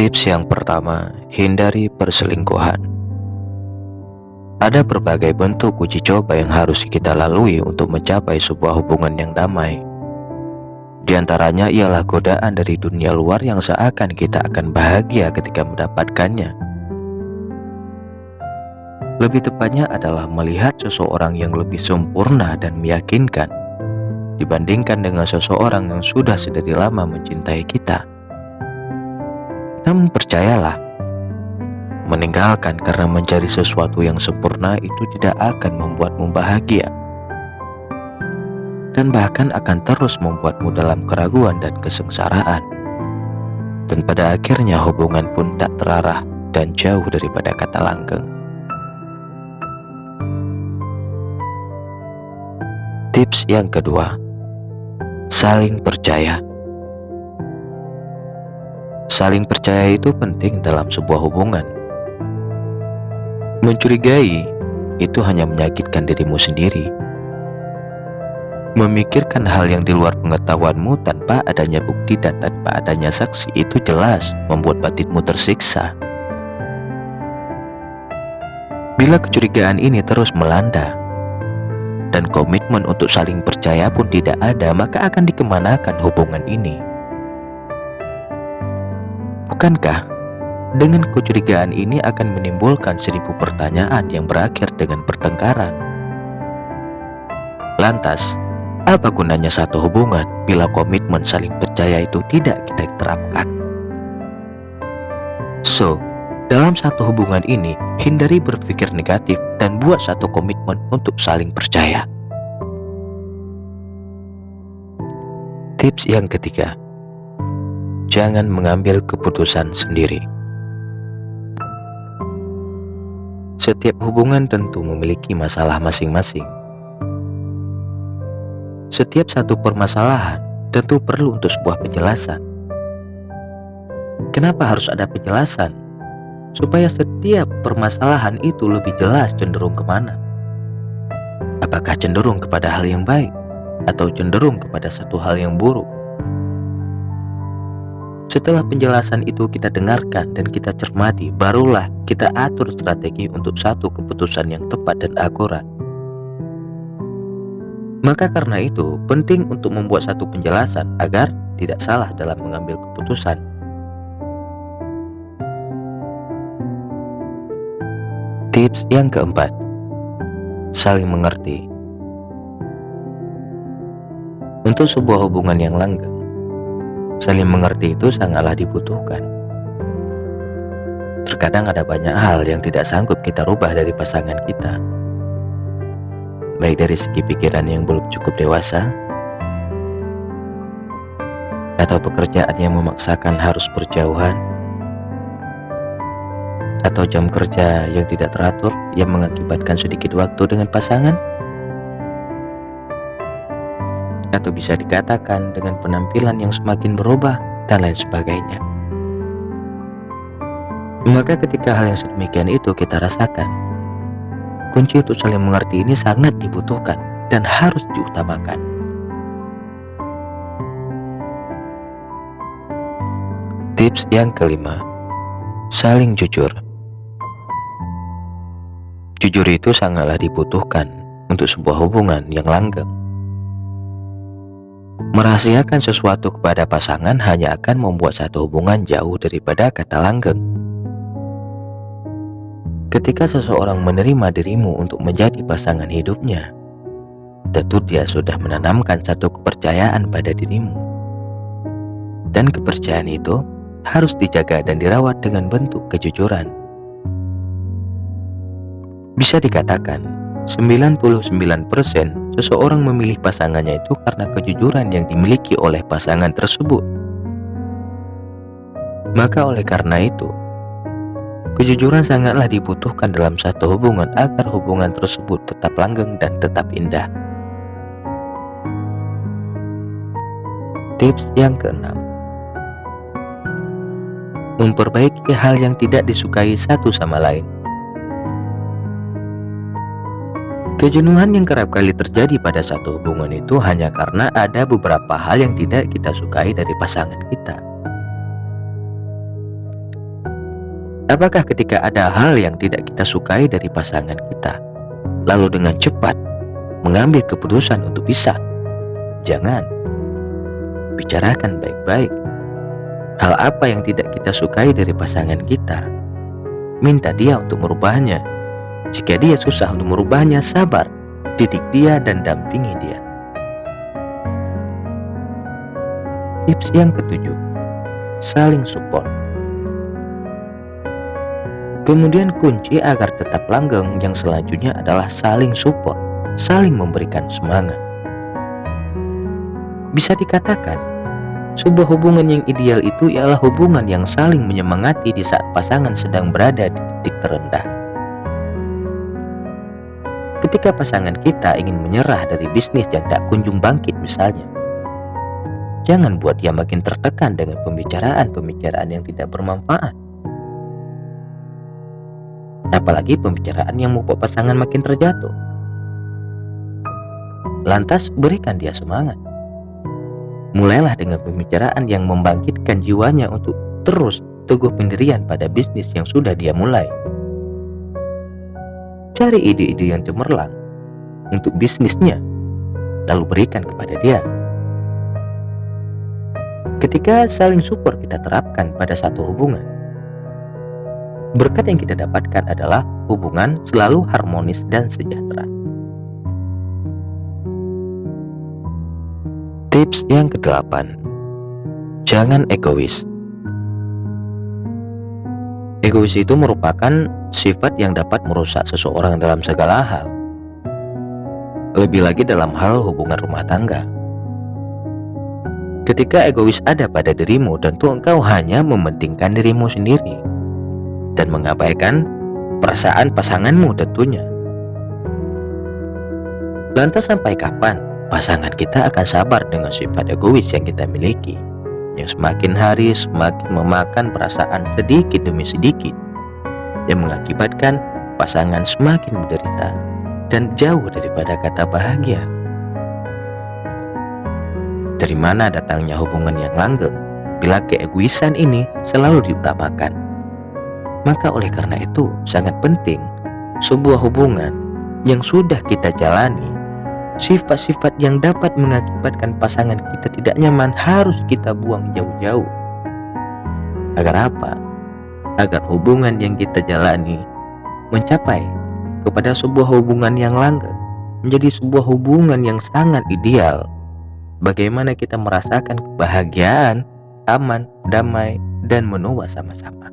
Tips yang pertama, hindari perselingkuhan. Ada berbagai bentuk uji coba yang harus kita lalui untuk mencapai sebuah hubungan yang damai. Di antaranya ialah godaan dari dunia luar yang seakan kita akan bahagia ketika mendapatkannya. Lebih tepatnya adalah melihat seseorang yang lebih sempurna dan meyakinkan dibandingkan dengan seseorang yang sudah sedari lama mencintai kita. Namun percayalah, meninggalkan karena mencari sesuatu yang sempurna itu tidak akan membuatmu bahagia, dan bahkan akan terus membuatmu dalam keraguan dan kesengsaraan. Dan pada akhirnya hubungan pun tak terarah dan jauh daripada kata langgeng. Tips yang kedua, saling percaya. Saling percaya itu penting dalam sebuah hubungan. Mencurigai itu hanya menyakitkan dirimu sendiri. Memikirkan hal yang di luar pengetahuanmu tanpa adanya bukti dan tanpa adanya saksi itu jelas membuat batinmu tersiksa. Bila kecurigaan ini terus melanda dan komitmen untuk saling percaya pun tidak ada, maka akan dikemanakan hubungan ini? Bukankah dengan kecurigaan ini akan menimbulkan 1000 pertanyaan yang berakhir dengan pertengkaran? Lantas, apa gunanya satu hubungan bila komitmen saling percaya itu tidak kita terapkan? So, dalam satu hubungan ini, hindari berpikir negatif dan buat satu komitmen untuk saling percaya. Tips yang ketiga, jangan mengambil keputusan sendiri. Setiap hubungan tentu memiliki masalah masing-masing. Setiap satu permasalahan tentu perlu untuk sebuah penjelasan. Kenapa harus ada penjelasan? Supaya setiap permasalahan itu lebih jelas cenderung kemana. Apakah cenderung kepada hal yang baik atau cenderung kepada satu hal yang buruk? Setelah penjelasan itu kita dengarkan dan kita cermati, barulah kita atur strategi untuk satu keputusan yang tepat dan akurat. Maka karena itu penting untuk membuat satu penjelasan agar tidak salah dalam mengambil keputusan. Tips yang keempat, saling mengerti. Untuk sebuah hubungan yang langgeng, saling mengerti itu sangatlah dibutuhkan. Terkadang ada banyak hal yang tidak sanggup kita rubah dari pasangan kita, baik dari segi pikiran yang belum cukup dewasa, atau pekerjaan yang memaksakan harus berjauhan, atau jam kerja yang tidak teratur yang mengakibatkan sedikit waktu dengan pasangan, atau bisa dikatakan dengan penampilan yang semakin berubah dan lain sebagainya. Maka ketika hal yang sedemikian itu kita rasakan, kunci untuk saling mengerti ini sangat dibutuhkan dan harus diutamakan. Tips yang kelima, saling jujur. Jujur itu sangatlah dibutuhkan untuk sebuah hubungan yang langgeng. Merahasiakan sesuatu kepada pasangan hanya akan membuat satu hubungan jauh daripada kata langgeng. Ketika seseorang menerima dirimu untuk menjadi pasangan hidupnya, tentu dia sudah menanamkan satu kepercayaan pada dirimu. Dan kepercayaan itu harus dijaga dan dirawat dengan bentuk kejujuran. Bisa dikatakan, 99% seseorang memilih pasangannya itu karena kejujuran yang dimiliki oleh pasangan tersebut. Maka oleh karena itu, kejujuran sangatlah dibutuhkan dalam satu hubungan agar hubungan tersebut tetap langgeng dan tetap indah. Tips yang keenam, memperbaiki hal yang tidak disukai satu sama lain. Kejenuhan yang kerap kali terjadi pada satu hubungan itu hanya karena ada beberapa hal yang tidak kita sukai dari pasangan kita. Apakah ketika ada hal yang tidak kita sukai dari pasangan kita, lalu dengan cepat mengambil keputusan untuk pisah? Jangan. Bicarakan baik-baik. Hal apa yang tidak kita sukai dari pasangan kita? Minta dia untuk merubahnya. Jika dia susah untuk merubahnya, sabar. Didik dia dan dampingi dia. Tips yang ketujuh, saling support. Kemudian kunci agar tetap langgeng yang selanjutnya adalah saling support, saling memberikan semangat. Bisa dikatakan, sebuah hubungan yang ideal itu ialah hubungan yang saling menyemangati di saat pasangan sedang berada di titik terendah. Ketika pasangan kita ingin menyerah dari bisnis yang tak kunjung bangkit misalnya, jangan buat dia makin tertekan dengan pembicaraan-pembicaraan yang tidak bermanfaat. Apalagi pembicaraan yang membuat pasangan makin terjatuh. Lantas berikan dia semangat. Mulailah dengan pembicaraan yang membangkitkan jiwanya untuk terus teguh pendirian pada bisnis yang sudah dia mulai. Cari ide-ide yang cemerlang untuk bisnisnya, lalu berikan kepada dia. Ketika saling support kita terapkan pada satu hubungan, berkat yang kita dapatkan adalah hubungan selalu harmonis dan sejahtera. Tips yang ke-8, jangan egois. Egois itu merupakan sifat yang dapat merusak seseorang dalam segala hal, lebih lagi dalam hal hubungan rumah tangga. Ketika egois ada pada dirimu, tentu engkau hanya mementingkan dirimu sendiri dan mengabaikan perasaan pasanganmu tentunya. Lantas sampai kapan pasangan kita akan sabar dengan sifat egois yang kita miliki, yang semakin hari semakin memakan perasaan sedikit demi sedikit, yang mengakibatkan pasangan semakin menderita dan jauh daripada kata bahagia? Dari mana datangnya hubungan yang langgeng bila keegoisan ini selalu diutamakan? Maka oleh karena itu sangat penting sebuah hubungan yang sudah kita jalani, sifat-sifat yang dapat mengakibatkan pasangan kita tidak nyaman harus kita buang jauh-jauh. Agar apa? Agar hubungan yang kita jalani mencapai kepada sebuah hubungan yang langgeng, menjadi sebuah hubungan yang sangat ideal. Bagaimana kita merasakan kebahagiaan, aman, damai, dan menua sama-sama.